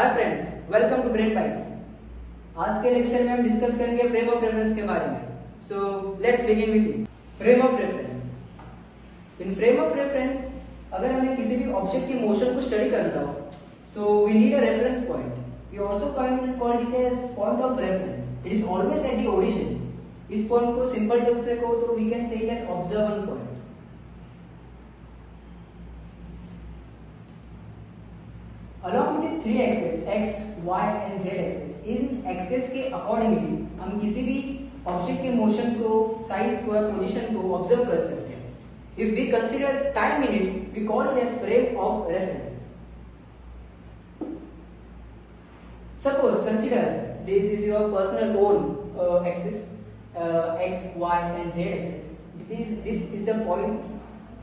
Hi friends, welcome to brain bytes. आज के lecture में हम डिस्कस करेंगे फ्रेम ऑफ रेफरेंस के बारे में। So let's begin with it. Frame of reference. In frame of reference, अगर हमें किसी भी ऑब्जेक्ट की मोशन को स्टडी करना हो, so we need a reference point. We also called it as point of reference. It is always at the origin. इस point को सिंपल टर्म्स में कहो तो we can say it as observant point. Along with these three axes x, y and z axis, in excess के accordingly हम किसी भी object के मोशन को, साइज को या पोजीशन को ऑब्जर्व कर सकते हैं। If we consider time in it, we call it as frame of reference. Suppose consider this is your personal own axis, x, y and z axis. This is the point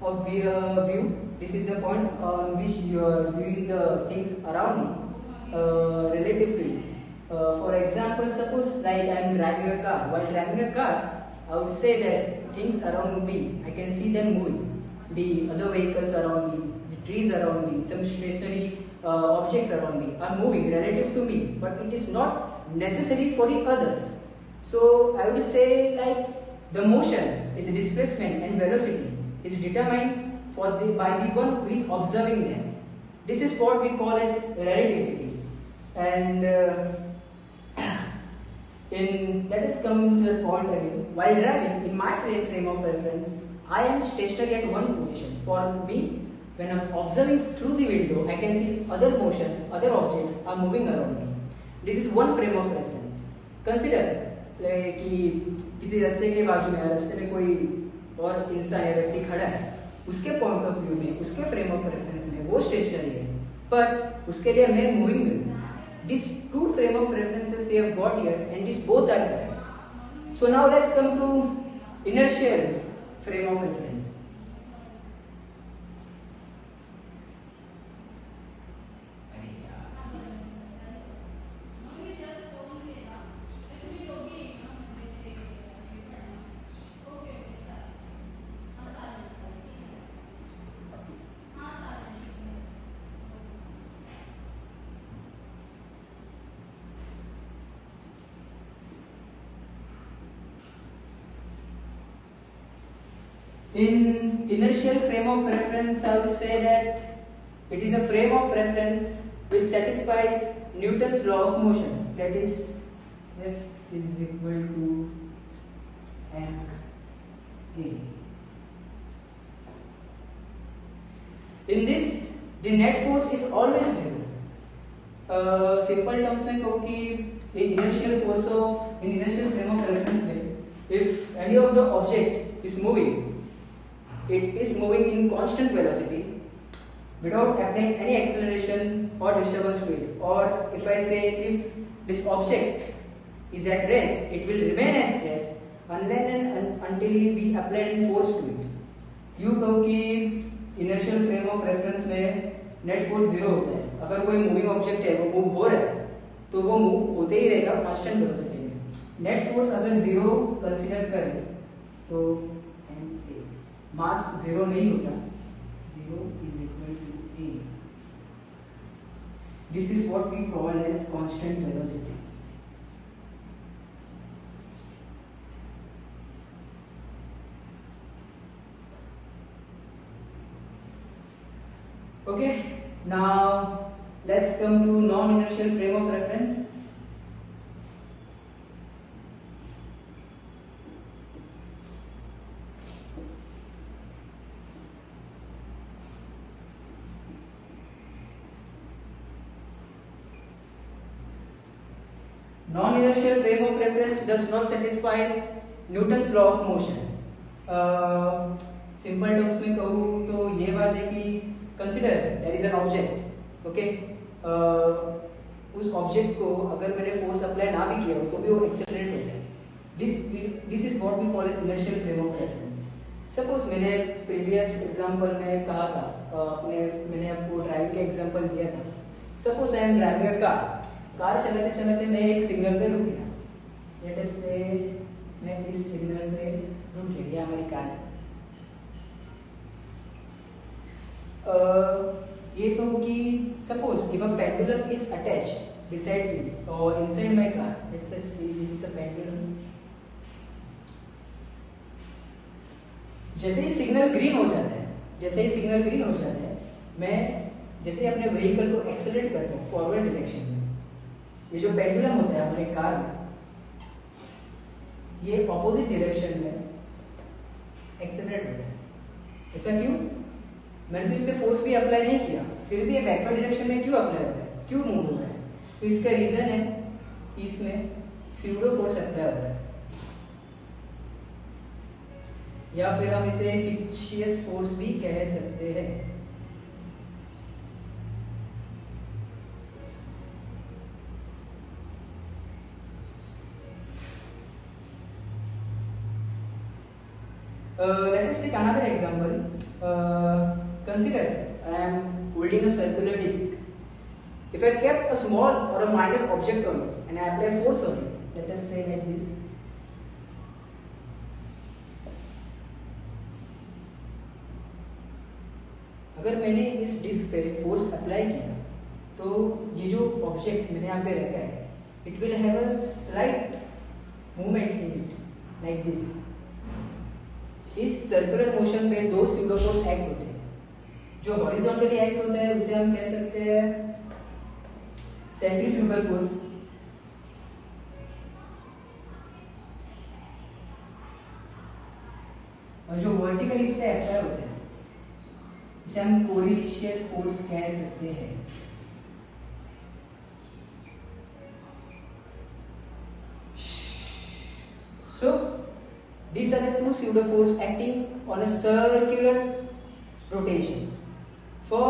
of view. This is the point on which you are viewing the things around you relative to you. For example, suppose like I am driving a car. While driving a car, I would say that things around me, I can see them moving. The other vehicles around me, the trees around me, some stationary objects around me are moving relative to me, but it is not necessary for the others. So I would say like the motion is displacement and velocity is determined by the one who is observing them. This is what we call as relativity. And let us come to the point again. While driving, in my frame of reference, I am stationary at one position. For me, when I am observing through the window, I can see other motions, other objects are moving around me. This is one frame of reference. Consider कि किसी रास्ते के बाजू में, रास्ते में कोई और इंसान या व्यक्ति खड़ा है, उसके पॉइंट ऑफ व्यू में, उसके फ्रेम ऑफ रेफरेंस में वो स्टेशनरी है, पर उसके लिए मैं मूविंग में हूं। This two frame of references we have got here and this both are correct. So now let's come to inertial frame of reference. In inertial frame of reference, I would say that it is a frame of reference which satisfies Newton's law of motion. That is, F is equal to ma. In this, the net force is always zero. Simple terms में कहो कि in inertial frame of reference में, if any of the object is moving, it is moving in constant velocity without applying any acceleration or disturbance to it. Or if I say if this object is at rest, it will remain at rest unless and until we apply any force to it. You कहो कि inertial frame of reference में net force zero होता है। अगर कोई moving object है, वो move हो रहा है, तो वो move होते ही रहेगा constant velocity में। Net force अगर zero consider करें, तो मास जीरो नहीं होता, zero is equal to a. This is what we call as constant velocity. Okay, now let's come to non inertial frame of reference. Non-inertial frame of reference does not satisfy Newton's law of motion. Simple terms में कहूँ तो ये बात है कि consider there is an object, okay? उस object को अगर मैंने force apply ना भी किया हो तो भी वो accelerate होता है। This is what we call as inertial frame of reference. Suppose मैंने previous example में कहा था, मैंने आपको driving का example दिया था। Suppose I am driving a car. Car चलाते चलाते मैं एक सिग्नल पे रुक गया। लेट अस से मैं इस सिग्नल पे रुक गया, ये हमारी कार है। ये तो कि suppose if a pendulum is attached besides me or inside my car, let's just see this is a pendulum. जैसे ही सिग्नल ग्रीन हो जाता है, मैं जैसे अपने व्हीकल को एक्सेलरेट करता हूँ फॉरवर्ड डायरेक्शन में, ये जो पेंडुलम होता है हमारे कार में, ये ऑपोजिट डायरेक्शन में एक्सेलरेट होता है। ऐसा क्यों? मैंने तो इस पे फोर्स भी अप्लाई नहीं किया, फिर भी ये बैकवर्ड डायरेक्शन में क्यों अप्लाई होता है, क्यों मूव हो रहा है? तो इसका रीजन है इसमें स्यूडो फोर्स अप्लाई हो रहा है, या फिर हम इसे फिक्शियस फोर्स भी कह सकते हैं। Let us take another example. Consider I am holding a circular disc. If I kept a small or a minor object on it and I apply force on it, let us say like this. अगर मैंने इस disc पे force apply किया तो ये जो object मैंने यहाँ पे रखा है, it will have a slight movement in it like this. इस सर्कुलर मोशन में दो स्यूडो फोर्स एक्ट होते हैं। जो हॉरिजॉन्टली एक्ट होता है उसे हम कह सकते हैं सेंट्रीफ्यूगल फोर्स, और जो वर्टिकली इस पे अप्लाई होता है इसे हम कोरिलेशियस फोर्स कह सकते हैं। So these are the two pseudo force acting on a circular rotation. For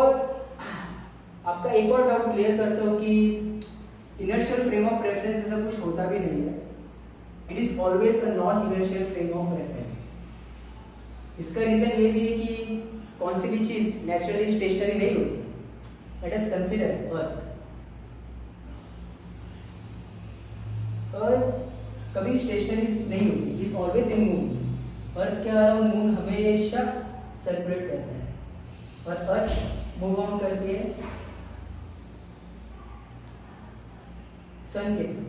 आपका एक और डाउट क्लियर करता हूँ कि इनर्शियल फ्रेम ऑफ रेफरेंस ऐसा कुछ होता भी नहीं है। It is always a non inertial frame of reference. इसका रीजन ये भी है कि कौन सी भी चीज नेचुरली स्टेशनरी नहीं होती। लेट अस कंसीडर अर्थ। अर्थ कभी स्टेशनरी नहीं होती, इज ऑलवेज इन मूव। अर्थ के अराउंड मून हमेशा सर्कुलेट करता है और अर्थ मूव ऑन करके सन के थ्रू।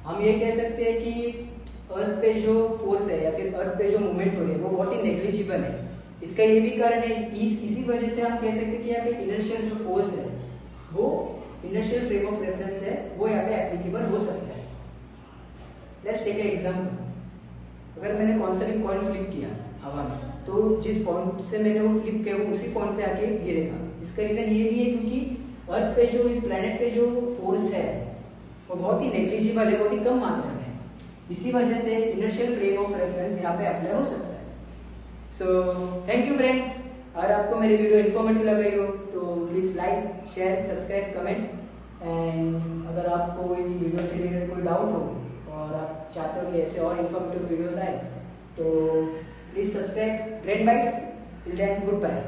हम ये कह सकते हैं कि अर्थ पे जो फोर्स है या फिर अर्थ पे जो मूवमेंट हो रही है वो बहुत ही नेग्लिजिबल है। इसका ये भी कारण है, इसी वजह से हम कह सकते हैं कि यहाँ पे इनर्शियल जो फोर्स है वो इनर्शियल फ्रेम ऑफ रेफरेंस है, वो यहाँ पे एप्लीकेबल हो सकता है। Let's take an example. अगर मैंने कौन सा भी कॉइन फ्लिप किया हवा में, तो जिस पॉइंट से मैंने वो फ्लिप किया वो उसी पॉइंट पे आके गिरेगा। इसका रीजन ये भी है क्योंकि अर्थ पे जो इस प्लेनेट पे जो फोर्स है वो बहुत ही नेग्लिजिबल है, बहुत ही कम मात्रा में। इसी वजह से इनर्शियल फ्रेम ऑफ रेफरेंस यहाँ पे अप्लाई हो सकता है। So thank you friends. अगर आपको मेरी वीडियो इन्फॉर्मेटिव लग रही हो तो please like, share, subscribe, comment. And अगर आपको इस वीडियो से रिलेटेड कोई डाउट हो और आप चाहते हो कि ऐसे और इन्फॉर्मेटिव वीडियोस आए तो please subscribe great bytes. Till then good bye.